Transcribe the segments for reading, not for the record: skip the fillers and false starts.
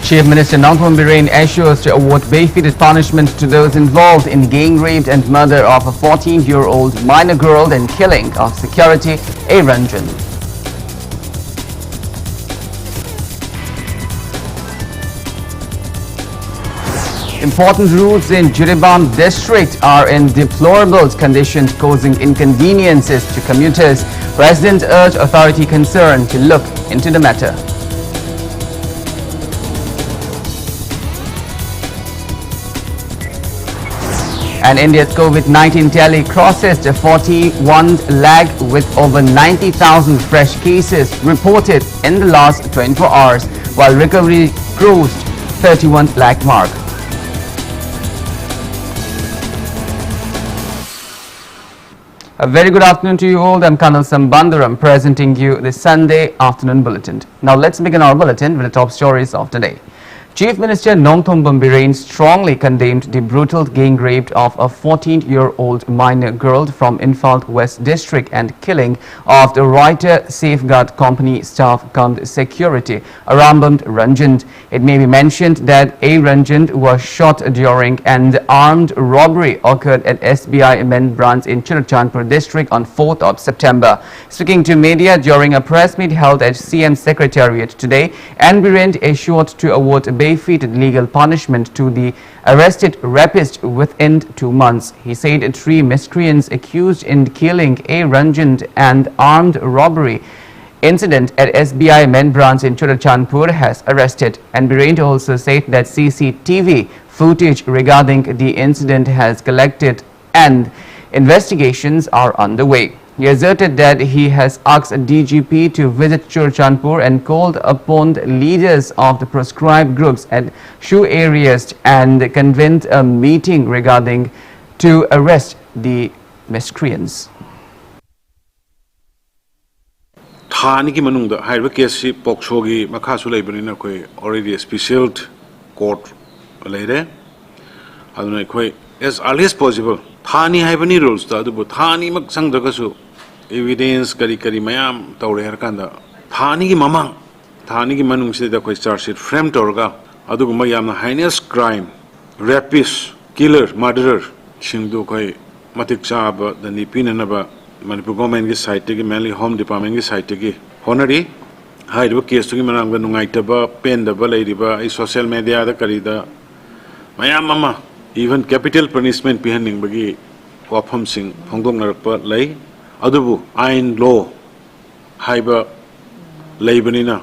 Chief Minister Nongthom Birren assures to award befitted punishment to those involved in gang rape and murder of a 14-year-old minor girl and killing of security A. Ranjan. Important roads in Jiribam district are in deplorable condition, causing inconveniences to commuters. Residents urge authority concerned to look into the matter. And India's COVID-19 tally crosses the 41 lakh with over 90,000 fresh cases reported in the last 24 hours, while recovery crossed 31 lakh mark. A very good afternoon to you all. I'm KANEL SHAMBANDURAM presenting you the Sunday afternoon bulletin. Now let's begin our bulletin with the top stories of the day. Chief Minister Nongthom Birren strongly condemned the brutal gang rape of a 14-year-old minor girl from Imphal West District and killing of the Writer Safeguard Company staff cum security Arambam Ranjan. It may be mentioned that A. Ranjan was shot during an armed robbery occurred at SBI main branch in Churachandpur district on 4th of September. Speaking to media during a press meet held at CM Secretariat today, Birren assured to award befitted legal punishment to the arrested rapist within 2 months. He said 3 miscreants accused in killing A. Ranjan and armed robbery incident at SBI main branch in Churachandpur has arrested. And Birren also said that CCTV footage regarding the incident has collected and investigations are underway. He asserted that he has asked DGP to visit Churachandpur and called upon the leaders of the proscribed groups at Shu areas and convened a meeting regarding to arrest the miscreants. Thani ki manungda haiba case si poksogi makhasu leibanina koi already a special court leire aduna koi as early as possible Thani haibani rules ta adu Thani mak sangdagasu evidence kari mayam tawre harkanda Thani ki mamang Thani ki manung se da koi charge sheet frame torga adu mayam na heinous crime rapist killer murderer singdu koi matik chaba da ni pinanaba Manipur government ki site ki mainly home department ki site ki honori haiba case ki manang da nungaitaba pen da ba leiriba I social media da karida mayam mama even capital punishment pihaning bagi wafam sing phongdong narakpa lei adubu ain law haiba leibanina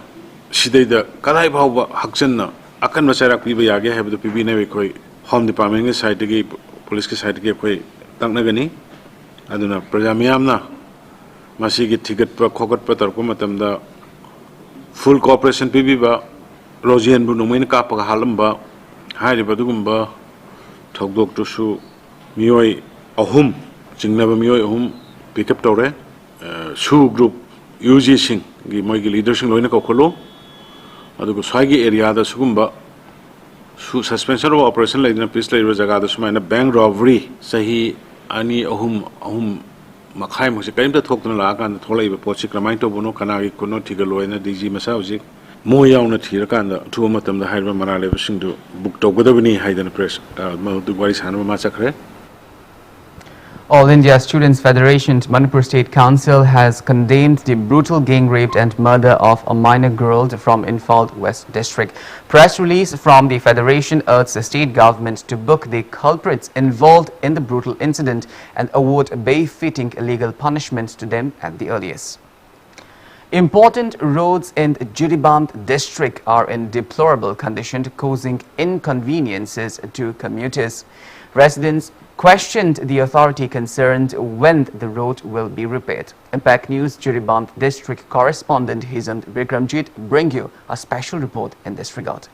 sidai da kadai bhawba hakchanna akan macharak piba yage haiba pibi ne koi home department ki side ki police ki side ki koi taknagani aduna praja miyamna masi ki thigatpa khogatpa tarpa matamda full cooperation pibiba rojian bu numain ka pa halamba haiba dugumba Thogdok to Shu Mioi Ahum, Jingnaba Mioi Ahum, pick up Tore, Shu group, UG Sing, Gimogi leadership Loina Kokolo, Adugo Swagi area, the Sugumba, suspension of operation like in a peace later Zagada Sumana bank robbery, Sahi, Ani Ahum Makhaim, who came to talk to Laka and the Tola Pochi Kramaito Bono Kanari Kono Tigalo and DG Masauzi. Moya on a Tirakanda, 2 matam the Hydra Manale wishing to book to Godavini Hidden Press, Maduguaris Hanama Massacre. All India Students Federation Manipur State Council has condemned the brutal gang rape and murder of a minor girl from Imphal West District. Press release from the Federation urged the state government to book the culprits involved in the brutal incident and award befitting legal punishment to them at the earliest. Important roads in Jiribam district are in deplorable condition, causing inconveniences to commuters. Residents questioned the authority concerned when the road will be repaired. Impact News Jiribam district correspondent Hizam Bikramjit bring you a special report in this regard.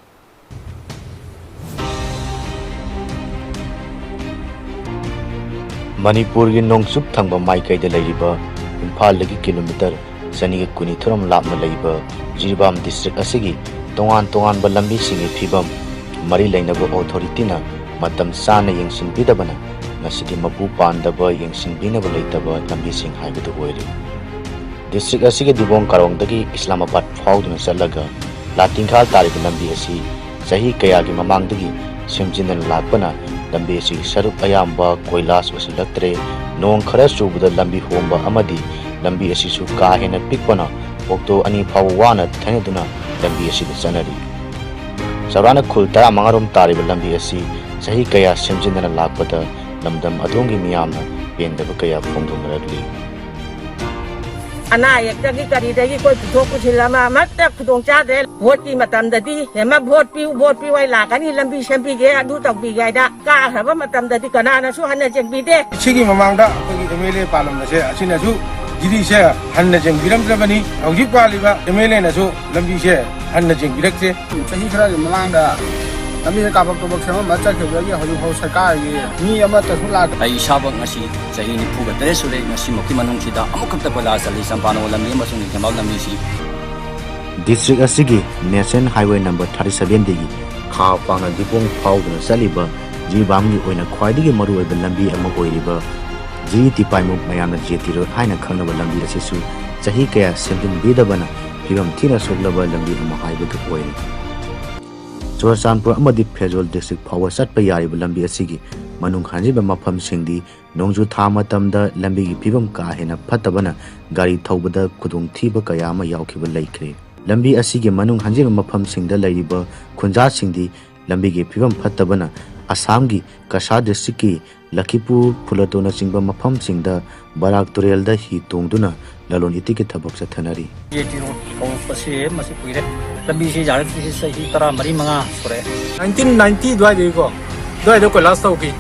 Manipur ki nongsuk thangba maikai de laiba Imphal lagi kilometer Sani kuni thuram lapna laiba Jiribam district asigi tongan balambi singi phibam mari lainaba authority na matam sana yengsin bidabana nasidi mapu pandaba yengsin binaba laitaba lambi sing haibadu oire district asigi dibong karong dagi Islamabad fauduna salaga latinkhal tarik lambi asi chahi kaya gi mamangdagi semjindan lakpana lambi asi saruk ayamba koilas wasilaktre nong khara chubda lambi homba amadi lambi asi su ka hena pikpana okto ani phawana thaneduna lambi asi chanari sarana khul tara mangarom tariba lambi asi chahi kaya semjindan lakpada lamdam adongi miyamna pendaba kaya phongdonaragli ana yakagi kari dagi koi puthok puthilama matta khudong cha de vote ki matam dadi hema vote pi wai la kani lambi sembi ge adu tak bi ga da ka haba matam dadi kana na su hanna jeng bi de sigi mamangda koi MLA palam na se asina su jiri se hanna jeng biram trabani auji paliba MLA na su lambi se hanna jeng birak se chahi khara gi mamangda lambi ka bak bak sama macha ke gi hoju ho sarkar gi mi ama ta thula ai sabak ngasi chahi ni phuga tere sule ngasi mokki manung chida amukhamta pala sali sampano lambi masung ni kemal lambi si district asigi national highway number 37 degi kha pangna dipong phawduna saliba jibamgi oina khwaidigi maru oiba lambi ama oiriba ji tipaimuk mayamna jeti road haina khangnaba lambi asisu chahi kaya semjin bidabana phigam thina soglaba lambi ama haiba oiri Churachandpur amadi Phejol district power satpa yariba lambi asigi manung hanjiba mafam singdi nongju tha matamda lambi gi phibam ka hena phatabana gari thobada khudung thiba kaya ama yaukhiba laikre lambi asigi manung hanjiba mafam singda lairiba khunja singdi lambi gi phibam phatabana Assam gi Kasha district ki Lakhipur Phulatona singba mafam singda Barak Turel da hi tongduna lalon iti ki thabak sathanari jeti road kong pase masi puire lambi si jarak si sahi tara mari manga sore 1990 dwai de ko dwai de ko last tau ki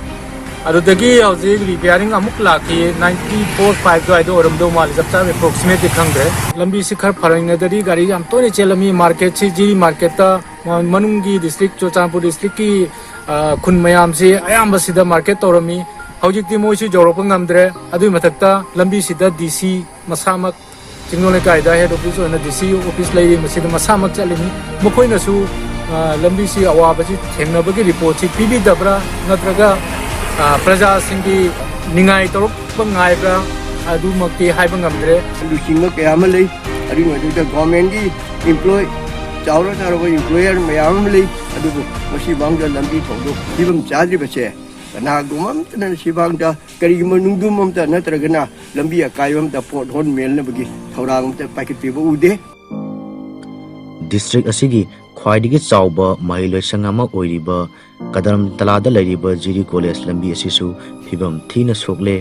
adu dagi auji repairing amuk la ki 94 5 dwai do oram do mal jab ta approximate khangre lambi si khar pharang na dari gari am to ni chelami market si ji market ta manungi district Churachandpur district ki khun mayam si ayam basida market torami hojik ti moi si jorop ngamdre adu mathakta lambi sida DC masamak Chingnole kaida head office na DC office lai masida masamak chalimi mokoi na su lambi si awaba si thengna bagi report si PB dabra natraga praja singdi ningai torok bangai bra adu makti haiba ngamdre lusinga kaya malai ari ngadu da government gi employee chawra charo employer mayam malai adu masi bangda lambi thodo dibam chadri bache kana gumam tan sibang da kari manungdum mam ta natragana lambi akayam da port hon mel na bagi thorang ta packet pi bu de district asigi khwaidigi chawba mahiloi sangama oiriba kadaram talada lairiba jiri college lambi asisu phibam thina sokle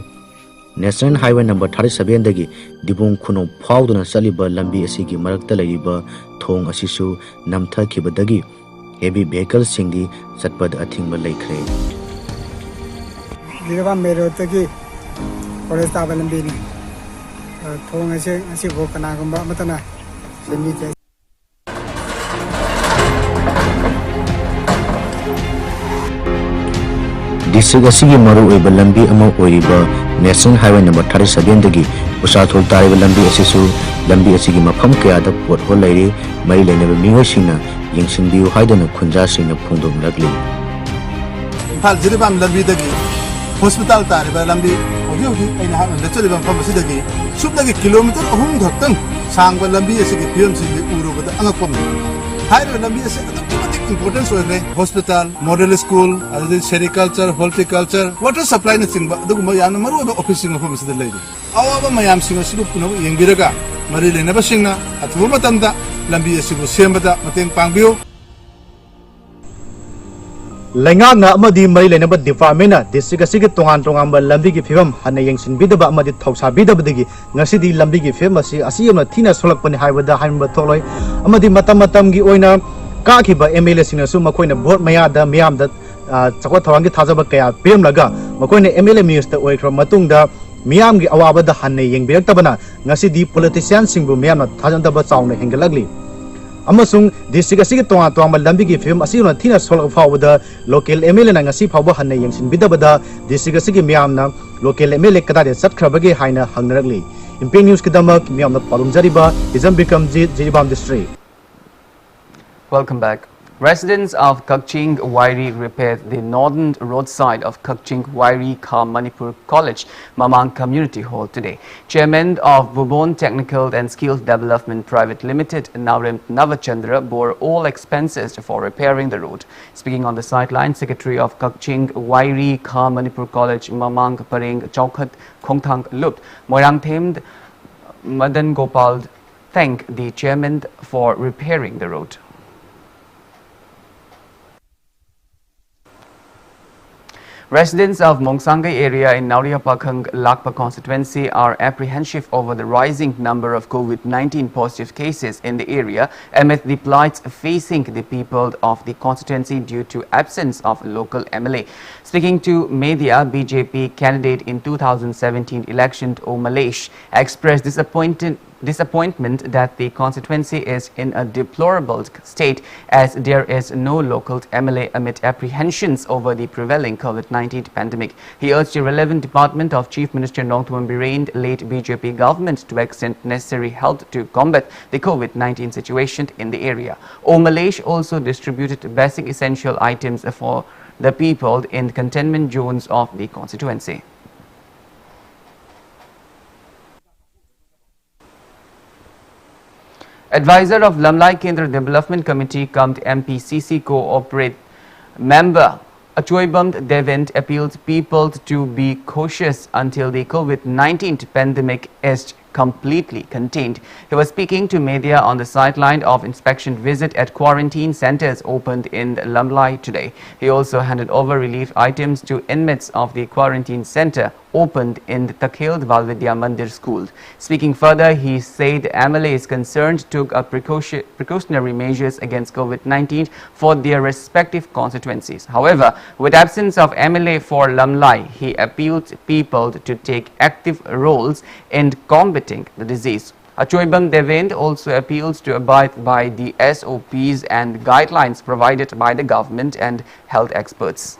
national highway number 37 dagi dibung khuno phawduna saliba lambi asigi marakta lairiba thong asisu namtha khibadagi heavy vehicle singdi satpad athingba laikre Dirba mero tagi forest avalambi ni thong ase go kana gumba matana semi te district asigi maru oiba lambi ama oiriba national highway number 37 dagi usathol tariba lambi asisu lambi asigi mafam kaya da pothol lairi mai lainaba mingoi singna yengsinbiu haidana khunja singna phungdom lagli Impal jiribam lambi dagi hospital tariba lambi ogi aina ha na chaliba famasi dagi subdagi kilometer ahum dhaktan sangba lambi asigi pm sigi urubada angakpam hairo lambi ase automatic importance oire hospital model school adu sericulture horticulture water supply na singba aduguma yana maru ba office ng famasi da leidi awaba mayam singa sibu puno yengbiraga mari lena basingna atbu matamda lambi asibu sembada mateng pangbiu Lengana amadi mari lenaba department na district asigi tongan ba lambi gi phibam hana yengsin bidaba amadi thausa bidaba digi ngasidi lambi gi phibam asiyamna thina solakpani haibada haimba tholoi amadi matam gi oina ka khiba MLA sina su makoina vote maya da miyam da chakwa thawangi thajaba kaya pem laga makoina MLA minister oikra matungda miyam gi awaba da hanne yengbirak tabana ngasidi politician singbu miyam na thajandaba chauna hengalagli amasung district asigi tonga lambi gi film asina thina solak fawda local MLA na ngasi fawba hanne yengsin bidabada district asigi miyamna local MLA kada satkrabagi haina hangnaragli imping news kidamak miyamna palumjariba izam bikamjit jiribam district. Welcome back. Residents of Kakching Wairi repaired the northern roadside of Kakching Wairi Manipur College Mamang Community Hall today. Chairman of Bubon Technical and Skills Development Private Limited, Naurim Navachandra, bore all expenses for repairing the road. Speaking on the sideline, Secretary of Kakching Wairi Manipur College Mamang Paring Chaukhat Khongthang Lupt Moirang Themed Madan Gopal thanked the chairman for repairing the road. Residents of Mongsangai area in Nauriapakhang Lakpa constituency are apprehensive over the rising number of COVID-19 positive cases in the area amid the plights facing the people of the constituency due to absence of local MLA. Speaking to media, BJP candidate in 2017 election O Malesh expressed disappointment that the constituency is in a deplorable state as there is no local MLA amid apprehensions over the prevailing COVID-19 pandemic. He urged the relevant department of Chief Minister Nongthombam Biraine's late BJP government to extend necessary help to combat the COVID-19 situation in the area. O Malesh also distributed basic essential items for the people in containment zones of the constituency. Advisor of Lamlai Kendra Development Committee Kamd MPCC Co-operate member Achoibam Devent appealed people to be cautious until the COVID-19 pandemic is completely contained. He was speaking to media on the sideline of inspection visit at quarantine centers opened in Lamlai today. He also handed over relief items to inmates of the quarantine center opened in the Takhil Valvidya Mandir school. Speaking further, he said MLA is concerned took a precautionary measures against COVID-19 for their respective constituencies. However, with absence of MLA for Lamlai, he appealed people to take active roles in combating the disease. Achoibam Devend also appeals to abide by the SOPs and guidelines provided by the government and health experts.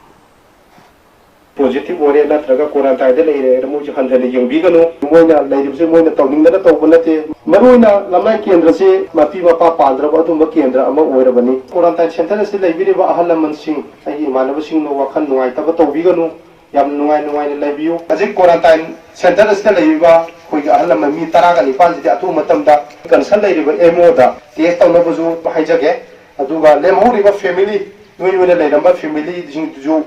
Positive ore natraga quarantine de leire mo hanthani yengbiganu moina leiribse moina tawningna tawbanate maruina lamai kendra se mapi mapa pandra ba thumba kendra ama oirabani quarantine center se leibire ba ahalaman sing ai imanaba sing no wakhan nuai taba tawbiganu yam nuai leibiu aje quarantine center se leiba khoi ahalaman mi taraga ni pan ji atu matamda concern leiriba emo da test tawna buju haijage aduga lemhoriba family nuina leiramba family jing ju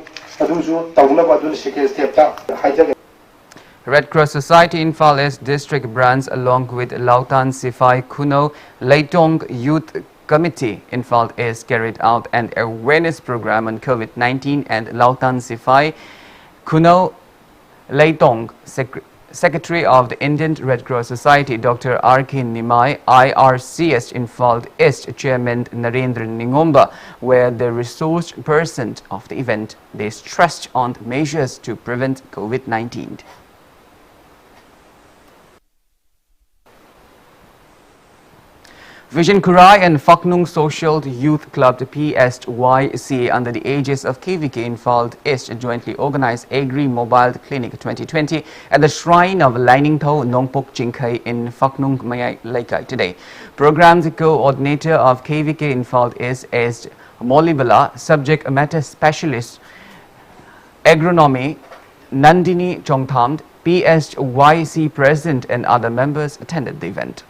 Red Cross Society Infal East District branch along with Lautan Sifai Kuno Leitong Youth Committee Infal East carried out an awareness program on COVID-19 and Lautan Sifai Kuno Leitong Secretary of the Indian Red Cross Society, Dr. R.K. Nimai, IRCS Infal East Chairman Narendra Ningomba, were the resource person of the event. They stressed on measures to prevent COVID-19. Vision Kurai and Faknung Social Youth Club, the PSYC, under the aegis of KVK Infal East, jointly organized Agri Mobile Clinic 2020 at the shrine of Lainingtho Nongpok Chingkai in Faknung Mayai Laikai today. Program's coordinator of KVK Infal East is Molibala, subject matter specialist agronomy Nandini Chongthamd, PSYC president and other members attended the event.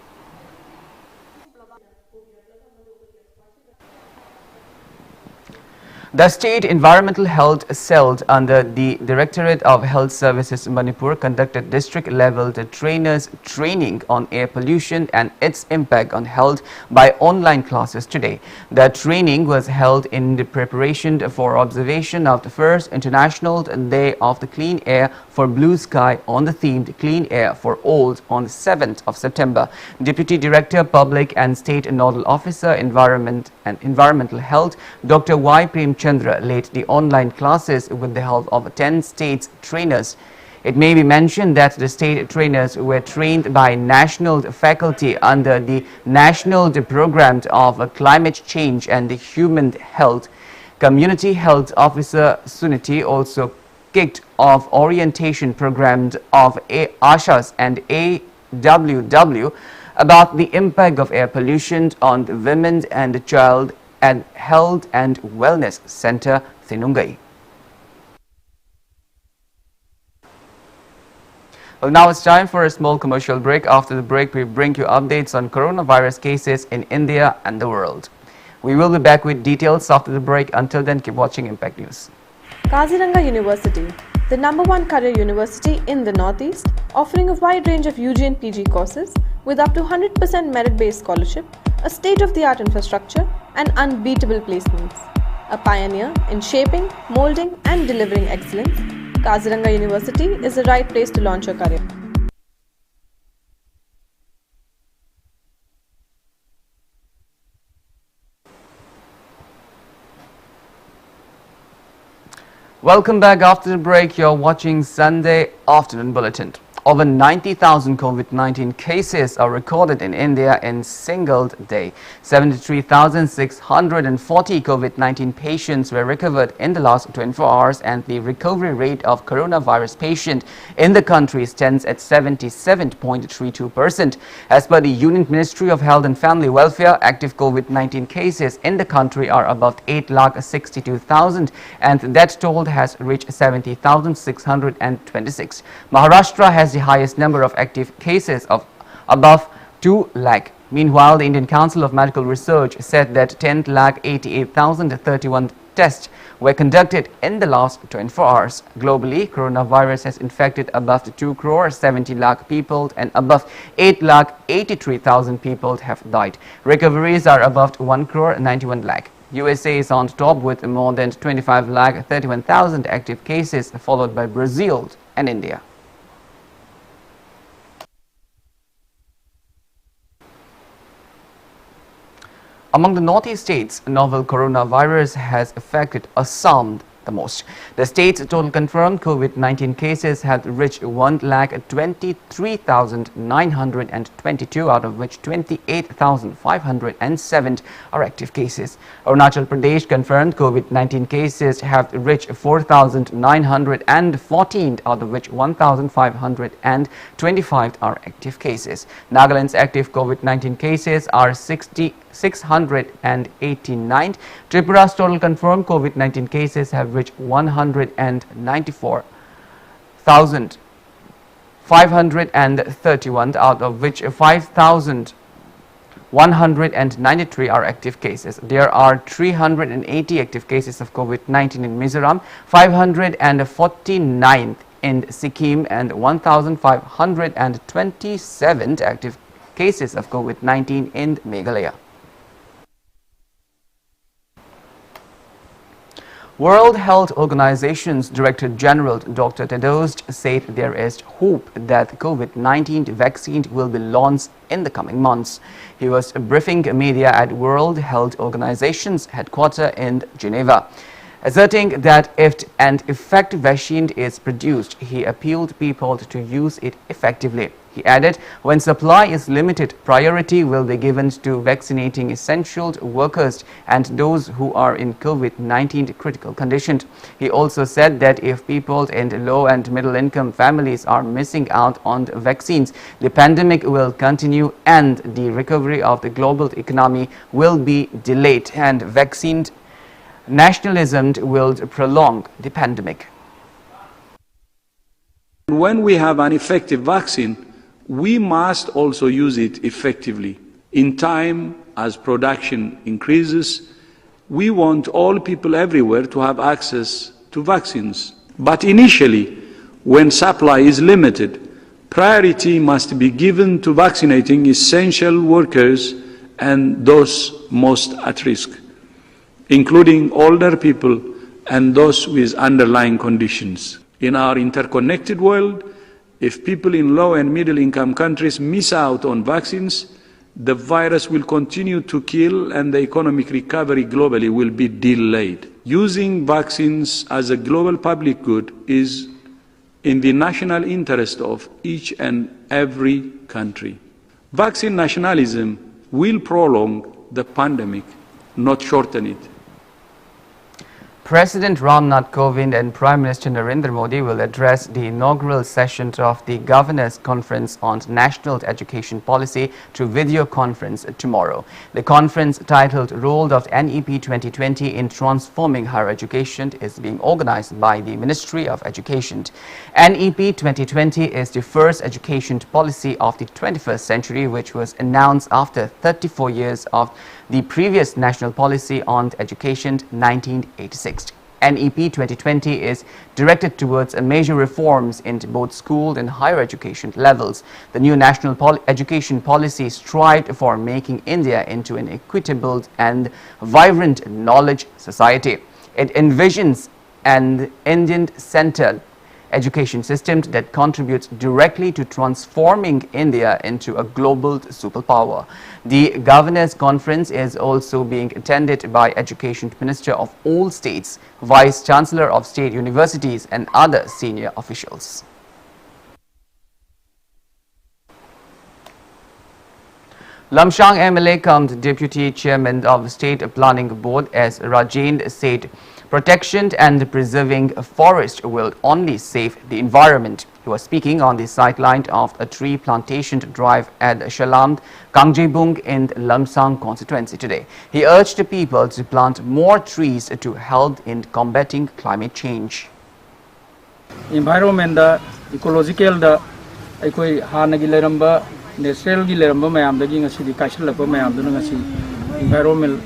The State Environmental Health Cell under the Directorate of Health Services Manipur conducted district-level trainers training on air pollution and its impact on health by online classes today. The training was held in the preparation for observation of the first International Day of the Clean Air for Blue Sky on the theme Clean Air for All on the 7th of September. Deputy Director, Public and State Nodal Officer, Environment and Environmental Health, Dr. Y. Prem Chandra led the online classes with the help of 10 state trainers. It may be mentioned that the state trainers were trained by national faculty under the National Program of Climate Change and Human Health. Community Health Officer Suniti also kicked off orientation programs of ASHAs and AWW about the impact of air pollution on the women and child and Health and Wellness Center, Sinungai. Well, now it's time for a small commercial break. After the break, we bring you updates on coronavirus cases in India and the world. We will be back with details after the break. Until then, keep watching Impact News. Kaziranga University, the #1 career university in the Northeast, offering a wide range of UG and PG courses with up to 100% merit-based scholarship, a state-of-the-art infrastructure, and unbeatable placements. A pioneer in shaping, molding, and delivering excellence, Kaziranga University is the right place to launch your career. Welcome back after the break. You're watching Sunday Afternoon Bulletin. Over 90,000 COVID-19 cases are recorded in India in single day. 73,640 COVID-19 patients were recovered in the last 24 hours, and the recovery rate of coronavirus patient in the country stands at 77.32%. As per the Union Ministry of Health and Family Welfare, active COVID-19 cases in the country are about 8,62,000, and that total has reached 70,626. Maharashtra has the highest number of active cases of above 2 lakh. Meanwhile, the Indian Council of Medical Research said that 10,88,031 tests were conducted in the last 24 hours. Globally, coronavirus has infected above 2 crore 70 lakh people, and above 8 lakh 83,000 people have died. Recoveries are above 1 crore 91 lakh. USA is on top with more than 25 lakh 31,000 active cases, followed by Brazil and India. Among the Northeast states, novel coronavirus has affected Assam the most. The state's total confirmed COVID-19 cases had reached 1,23,922, out of which 28,507 are active cases. Arunachal Pradesh confirmed COVID-19 cases have reached 4,914, out of which 1,525 are active cases. Nagaland's active COVID-19 cases are 689. Tripura's total confirmed COVID-19 cases have reached 194,531, out of which 5,193 are active cases. There are 380 active cases of COVID-19 in Mizoram, 549 in Sikkim, and 1,527 active cases of COVID-19 in Meghalaya. World Health Organization's Director General Dr. Tedros said there is hope that COVID-19 vaccine will be launched in the coming months. He was briefing media at World Health Organization's headquarters in Geneva. Asserting that if an effective vaccine is produced, he appealed people to use it effectively. He added, when supply is limited, priority will be given to vaccinating essential workers and those who are in COVID-19 critical conditions. He also said that if people in low and middle income families are missing out on the vaccines, the pandemic will continue and the recovery of the global economy will be delayed, and vaccine nationalism will prolong the pandemic. When we have an effective vaccine, we must also use it effectively. In time, as production increases, we want all people everywhere to have access to vaccines. But initially, when supply is limited, priority must be given to vaccinating essential workers and those most at risk, including older people and those with underlying conditions. In our interconnected world, if people in low and middle income countries miss out on vaccines, the virus will continue to kill and the economic recovery globally will be delayed. Using vaccines as a global public good is in the national interest of each and every country. Vaccine nationalism will prolong the pandemic, not shorten it. President Ramnath Kovind and Prime Minister Narendra Modi will address the inaugural session of the Governors' Conference on National Education Policy through video conference tomorrow. The conference, titled Role of NEP 2020 in Transforming Higher Education, is being organized by the Ministry of Education. NEP 2020 is the first education policy of the 21st century, which was announced after 34 years of the previous national policy on education 1986. NEP 2020 is directed towards major reforms in both school and higher education levels. The new national education policy strives for making India into an equitable and vibrant knowledge society. It envisions an Indian-centered education system that contributes directly to transforming India into a global superpower. The Governors' Conference is also being attended by Education Minister of all states, Vice Chancellor of state universities and other senior officials. Lamshang MLA cum Deputy Chairman of the State Planning Board as Rajendra said, protection and preserving a forest will only save the environment. He was speaking on the sideline of a tree plantation drive at Shalam, Kangjebung in Lamsang constituency today. He urged the people to plant more trees to help in combating climate change. Environment, ecological, natural environment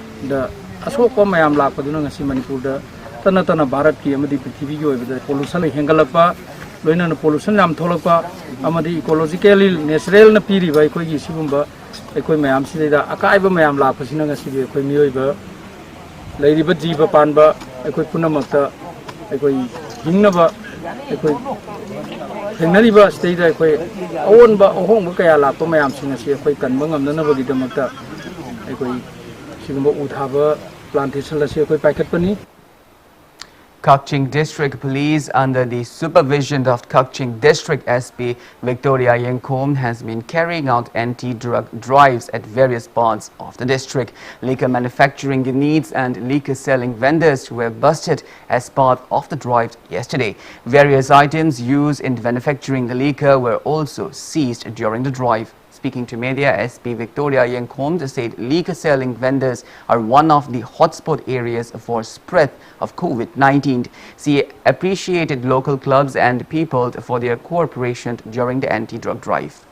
asok mayam lakpa duna ngasi Manipur da tana Bharat ki amadi prithvi ki oibada pollution hengalakpa loina pollution yam tholakpa amadi ecologically natural na piri bai koi gi sigumba ekoi mayam sideda akaiba mayam lakpa sina ngasi bi ekoi miyoiba leiriba jiba panba ekoi punamakta ekoi hingnaba ekoi hengnariba state da ekoi awonba ohongba kaya lakpa mayam singa si ekoi kanba ngamnana bagi damakta ekoi sigumba uthaba plantation la se koi packet pani. Kaching District Police, under the supervision of Kaching District SP Victoria Yenkom, has been carrying out anti-drug drives at various parts of the district. Liquor manufacturing units and liquor selling vendors were busted as part of the drive yesterday. Various items used in manufacturing the liquor were also seized during the drive. Speaking to media, SP Victoria Yenkom said liquor selling vendors are one of the hotspot areas for spread of COVID-19. She appreciated local clubs and people for their cooperation during the anti-drug drive.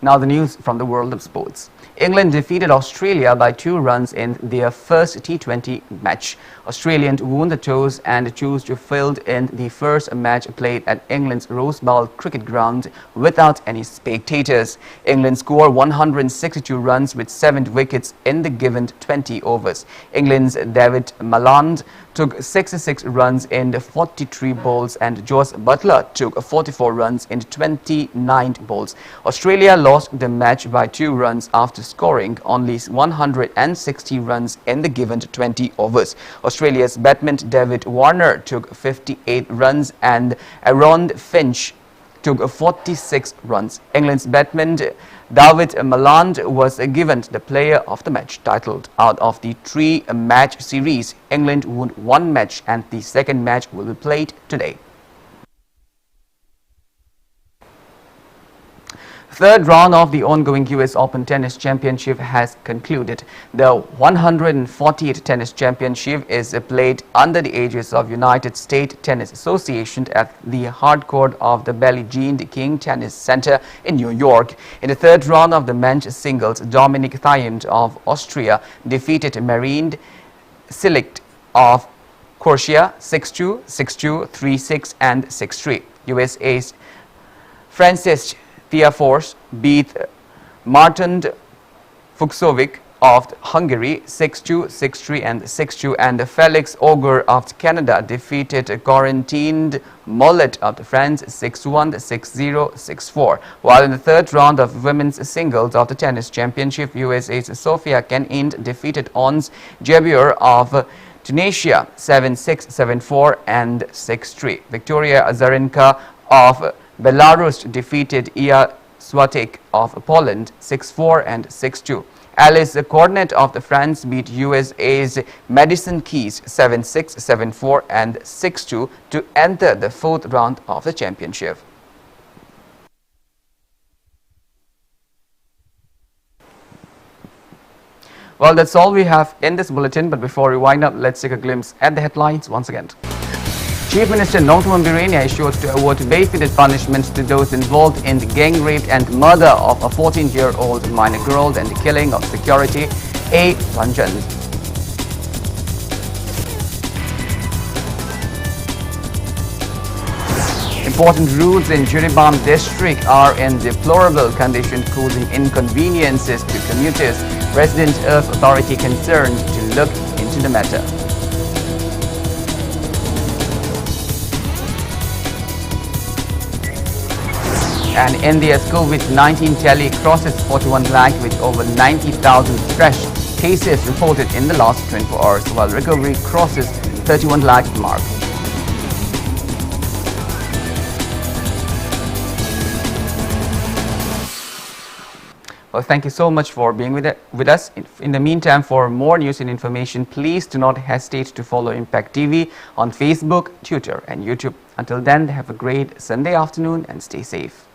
Now the news from the world of sports. England defeated Australia by 2 runs in their first T20 match. Australians won the toss and chose to field in the first match played at England's Rose Bowl cricket ground without any spectators. England scored 162 runs with 7 wickets in the given 20 overs. England's David Malan took 66 runs in 43 balls and Jos Buttler took 44 runs in 29 balls. Australia lost the match by 2 runs after scoring only 160 runs in the given 20 overs. Australia's batsman David Warner took 58 runs and Aaron Finch took 46 runs. England's batsman David Malan was given the player of the match title. Out of the 3-match series, England won 1 match and the second match will be played today. Third round of the ongoing US Open Tennis Championship has concluded. The 148th Tennis Championship is played under the aegis of United States Tennis Association at the hard court of the Billie Jean King Tennis Center in New York. In the third round of the men's singles, Dominic Thiem of Austria defeated Marine Cilic of Croatia 6-2, 6-2, 3-6 and 6-3. USA's Francis Tiafoe beat Martin Fucsovic of Hungary 6-2, 6-3 and 6-2, and Felix Auger of Canada defeated Corentin Mollet of France 6-1, 6-0, 6-4. While in the third round of women's singles of the tennis championship, USA's Sofia Kenin defeated Ons Jabeur of Tunisia 7-6, 7-4 and 6-3. Victoria Azarenka of Belarus defeated Ia Swiatek of Poland 6-4 and 6-2. Alice Cornet of the France beat USA's Madison Keys 7-6, 7-4 and 6-2 to enter the fourth round of the championship. Well, that's all we have in this bulletin, but before we wind up, let's take a glimpse at the headlines once again. Chief Minister Nongthombam Birenia is sure to award bail-fitted punishments to those involved in the gang rape and murder of a 14-year-old minor girl and the killing of security A. Ranjan. Important roads in Jiribam district are in deplorable condition, causing inconveniences to commuters. Residents urge authority concerned to look into the matter. And India's COVID-19 tally crosses 41 lakh with over 90,000 fresh cases reported in the last 24 hours, while recovery crosses 31 lakh mark. Well, thank you so much for being with us. In the meantime, for more news and information, please do not hesitate to follow Impact TV on Facebook, Twitter and YouTube. Until then, have a great Sunday afternoon and stay safe.